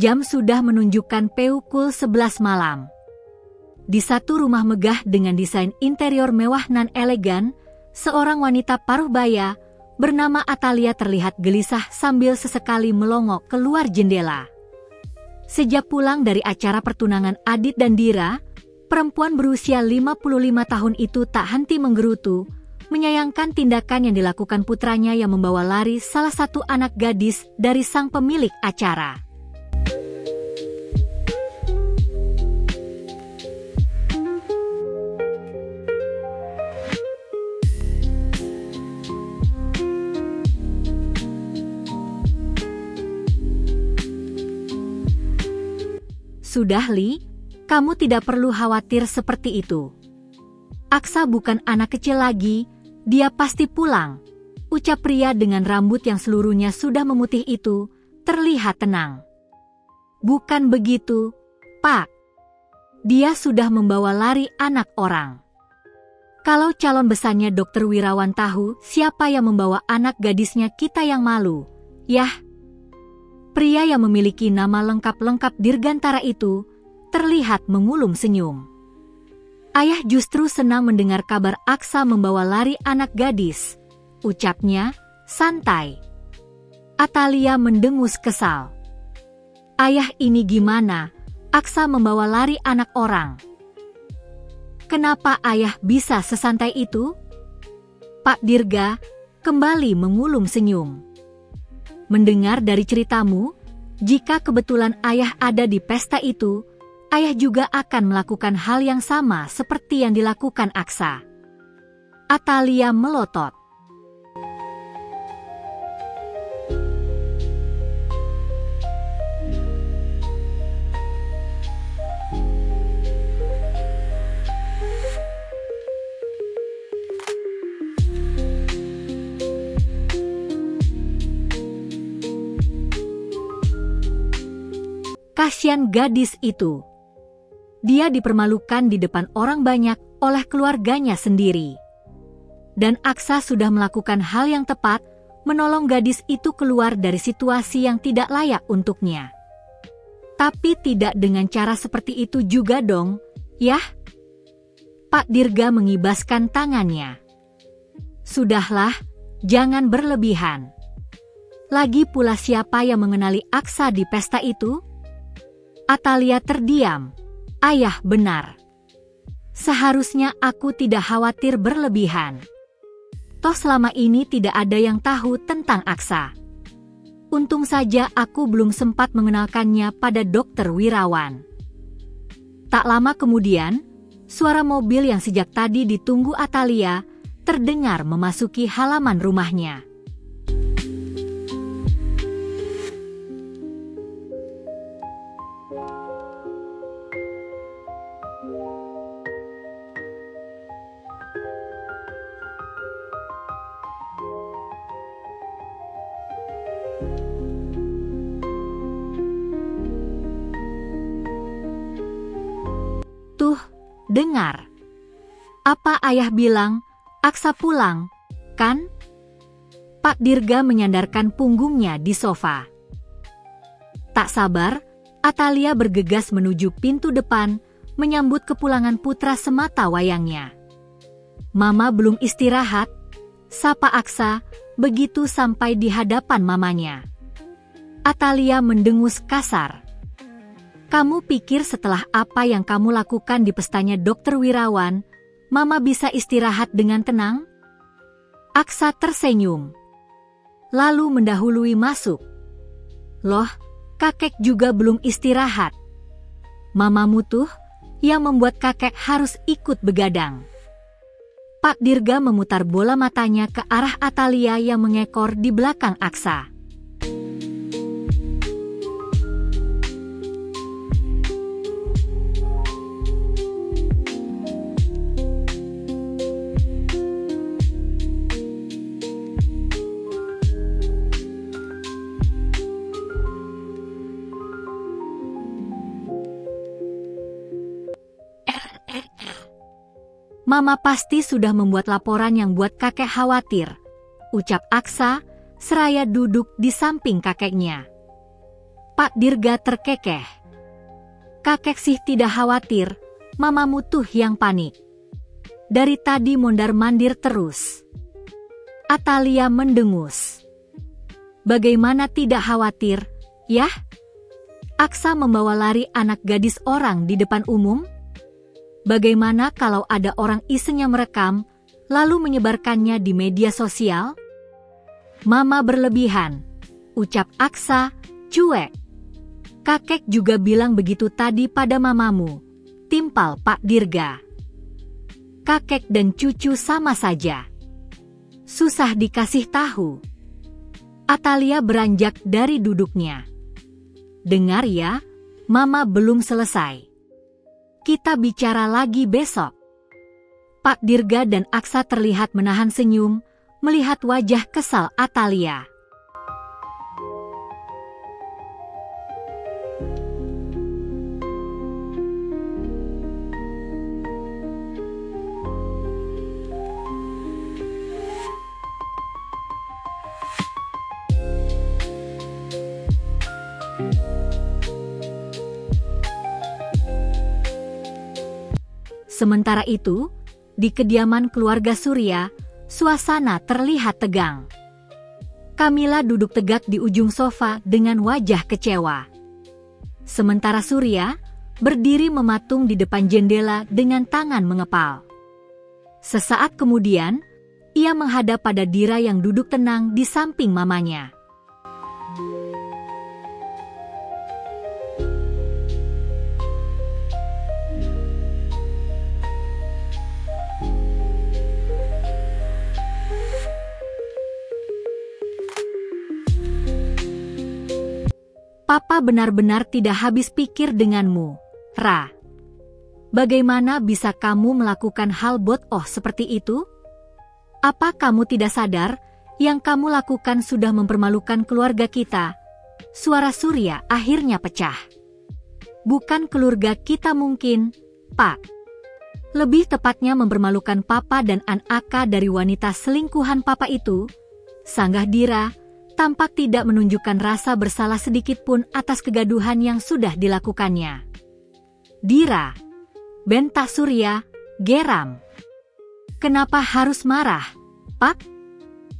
Jam sudah menunjukkan pukul 11 malam. Di satu rumah megah dengan desain interior mewah nan elegan, seorang wanita paruh baya bernama Atalia terlihat gelisah sambil sesekali melongok keluar jendela. Sejak pulang dari acara pertunangan Adit dan Dira, perempuan berusia 55 tahun itu tak henti menggerutu, menyayangkan tindakan yang dilakukan putranya yang membawa lari salah satu anak gadis dari sang pemilik acara. Sudah, Li, kamu tidak perlu khawatir seperti itu. Aksa bukan anak kecil lagi, dia pasti pulang. Ucap pria dengan rambut yang seluruhnya sudah memutih itu, terlihat tenang. Bukan begitu, Pak. Dia sudah membawa lari anak orang. Kalau calon besannya Dr. Wirawan tahu siapa yang membawa anak gadisnya, kita yang malu. Yah. Pria yang memiliki nama lengkap-lengkap Dirgantara itu terlihat mengulum senyum. Ayah justru senang mendengar kabar Aksa membawa lari anak gadis. Ucapnya, santai. Atalia mendengus kesal. Ayah, ini gimana? Aksa membawa lari anak orang. Kenapa ayah bisa sesantai itu? Pak Dirga kembali mengulum senyum. Mendengar dari ceritamu, jika kebetulan ayah ada di pesta itu, ayah juga akan melakukan hal yang sama seperti yang dilakukan Aksa. Atalia melotot. Kasian gadis itu. Dia dipermalukan di depan orang banyak oleh keluarganya sendiri. Dan Aksa sudah melakukan hal yang tepat, menolong gadis itu keluar dari situasi yang tidak layak untuknya. Tapi tidak dengan cara seperti itu juga dong, yah? Pak Dirga mengibaskan tangannya. Sudahlah, jangan berlebihan. Lagi pula siapa yang mengenali Aksa di pesta itu? Atalia terdiam. Ayah benar. Seharusnya aku tidak khawatir berlebihan. Toh selama ini tidak ada yang tahu tentang Aksa. Untung saja aku belum sempat mengenalkannya pada Dr. Wirawan. Tak lama kemudian, suara mobil yang sejak tadi ditunggu Atalia terdengar memasuki halaman rumahnya. Tuh, dengar. Apa ayah bilang, Aksa pulang, kan? Pak Dirga menyandarkan punggungnya di sofa. Tak sabar, Atalia bergegas menuju pintu depan, menyambut kepulangan putra semata wayangnya. Mama belum istirahat, sapa Aksa, begitu sampai di hadapan mamanya. Atalia mendengus kasar. Kamu pikir setelah apa yang kamu lakukan di pestanya Dr. Wirawan, Mama bisa istirahat dengan tenang? Aksa tersenyum. Lalu mendahului masuk. Loh, kakek juga belum istirahat. Mamamu tuh yang membuat kakek harus ikut begadang. Pak Dirga memutar bola matanya ke arah Atalia yang mengekor di belakang Aksa. Mama pasti sudah membuat laporan yang buat kakek khawatir, ucap Aksa, seraya duduk di samping kakeknya. Pak Dirga terkekeh. Kakek sih tidak khawatir, mamamu tuh yang panik. Dari tadi mondar-mandir terus. Atalia mendengus. Bagaimana tidak khawatir, yah? Aksa membawa lari anak gadis orang di depan umum? Bagaimana kalau ada orang iseng yang merekam, lalu menyebarkannya di media sosial? Mama berlebihan, ucap Aksa, cuek. Kakek juga bilang begitu tadi pada mamamu, timpal Pak Dirga. Kakek dan cucu sama saja. Susah dikasih tahu. Atalia beranjak dari duduknya. Dengar ya, mama belum selesai. Kita bicara lagi besok. Pak Dirga dan Aksa terlihat menahan senyum, melihat wajah kesal Atalia. Sementara itu, di kediaman keluarga Surya, suasana terlihat tegang. Kamila duduk tegak di ujung sofa dengan wajah kecewa. Sementara Surya berdiri mematung di depan jendela dengan tangan mengepal. Sesaat kemudian, ia menghadap pada Dira yang duduk tenang di samping mamanya. Papa benar-benar tidak habis pikir denganmu, Ra. Bagaimana bisa kamu melakukan hal bodoh seperti itu? Apa kamu tidak sadar, yang kamu lakukan sudah mempermalukan keluarga kita? Suara Surya akhirnya pecah. Bukan keluarga kita mungkin, Pak. Lebih tepatnya mempermalukan Papa dan Anaka dari wanita selingkuhan Papa itu, sanggah Dira, tampak tidak menunjukkan rasa bersalah sedikit pun atas kegaduhan yang sudah dilakukannya. Dira, bentak Surya, geram. Kenapa harus marah, Pak?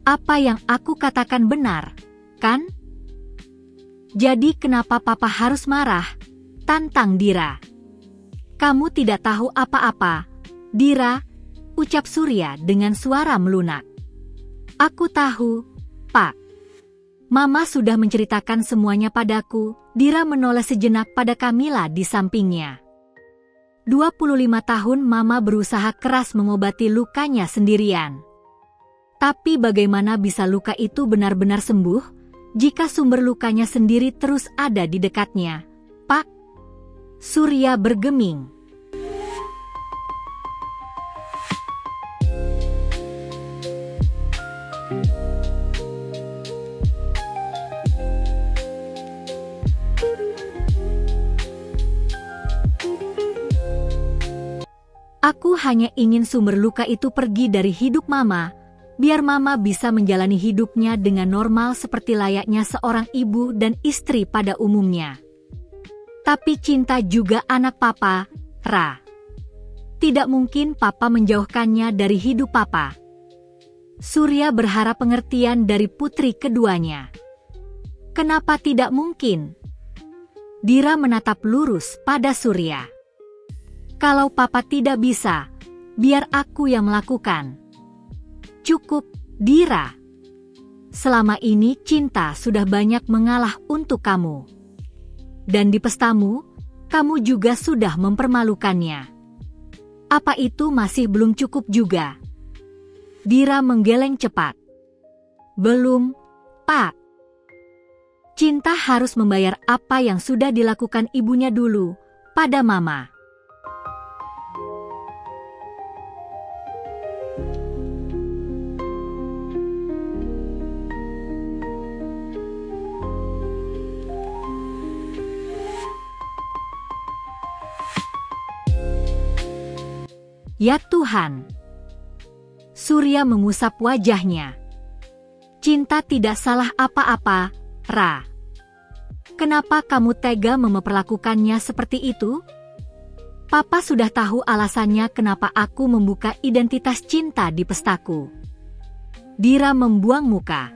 Apa yang aku katakan benar, kan? Jadi kenapa Papa harus marah? Tantang Dira. Kamu tidak tahu apa-apa, Dira, ucap Surya dengan suara melunak. Aku tahu, Pak. Mama sudah menceritakan semuanya padaku. Dira menoleh sejenak pada Kamila di sampingnya. 25 tahun Mama berusaha keras mengobati lukanya sendirian. Tapi bagaimana bisa luka itu benar-benar sembuh, jika sumber lukanya sendiri terus ada di dekatnya, Pak? Surya bergeming. Aku hanya ingin sumber luka itu pergi dari hidup Mama, biar Mama bisa menjalani hidupnya dengan normal seperti layaknya seorang ibu dan istri pada umumnya. Tapi cinta juga anak Papa, Ra. Tidak mungkin Papa menjauhkannya dari hidup Papa. Surya berharap pengertian dari putri keduanya. Kenapa tidak mungkin? Dira menatap lurus pada Surya. Kalau Papa tidak bisa, biar aku yang melakukan. Cukup, Dira. Selama ini cinta sudah banyak mengalah untuk kamu. Dan di pestamu, kamu juga sudah mempermalukannya. Apa itu masih belum cukup juga? Dira menggeleng cepat. Belum, Pak. Cinta harus membayar apa yang sudah dilakukan ibunya dulu pada Mama. Ya Tuhan. Surya mengusap wajahnya. Cinta tidak salah apa-apa, Ra. Kenapa kamu tega memperlakukannya seperti itu? Papa sudah tahu alasannya kenapa aku membuka identitas cinta di pestaku. Dira membuang muka.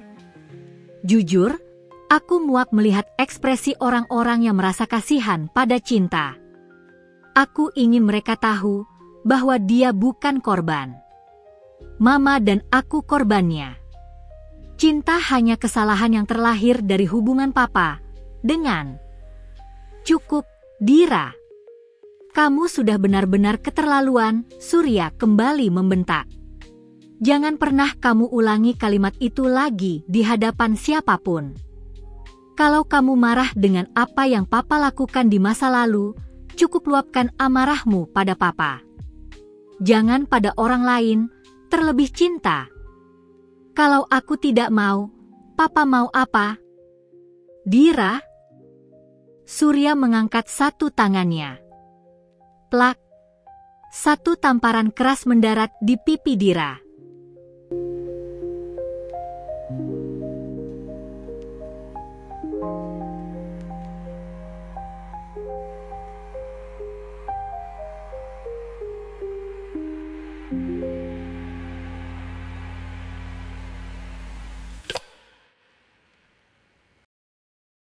Jujur, aku muak melihat ekspresi orang-orang yang merasa kasihan pada Cinta. Aku ingin mereka tahu bahwa dia bukan korban. Mama dan aku korbannya. Cinta hanya kesalahan yang terlahir dari hubungan Papa dengan... Cukup, Dira. Kamu sudah benar-benar keterlaluan, Surya kembali membentak. Jangan pernah kamu ulangi kalimat itu lagi di hadapan siapapun. Kalau kamu marah dengan apa yang Papa lakukan di masa lalu, cukup luapkan amarahmu pada Papa. Jangan pada orang lain, terlebih Cinta. Kalau aku tidak mau, Papa mau apa? Dira? Surya mengangkat satu tangannya. Plak. Satu tamparan keras mendarat di pipi Dira.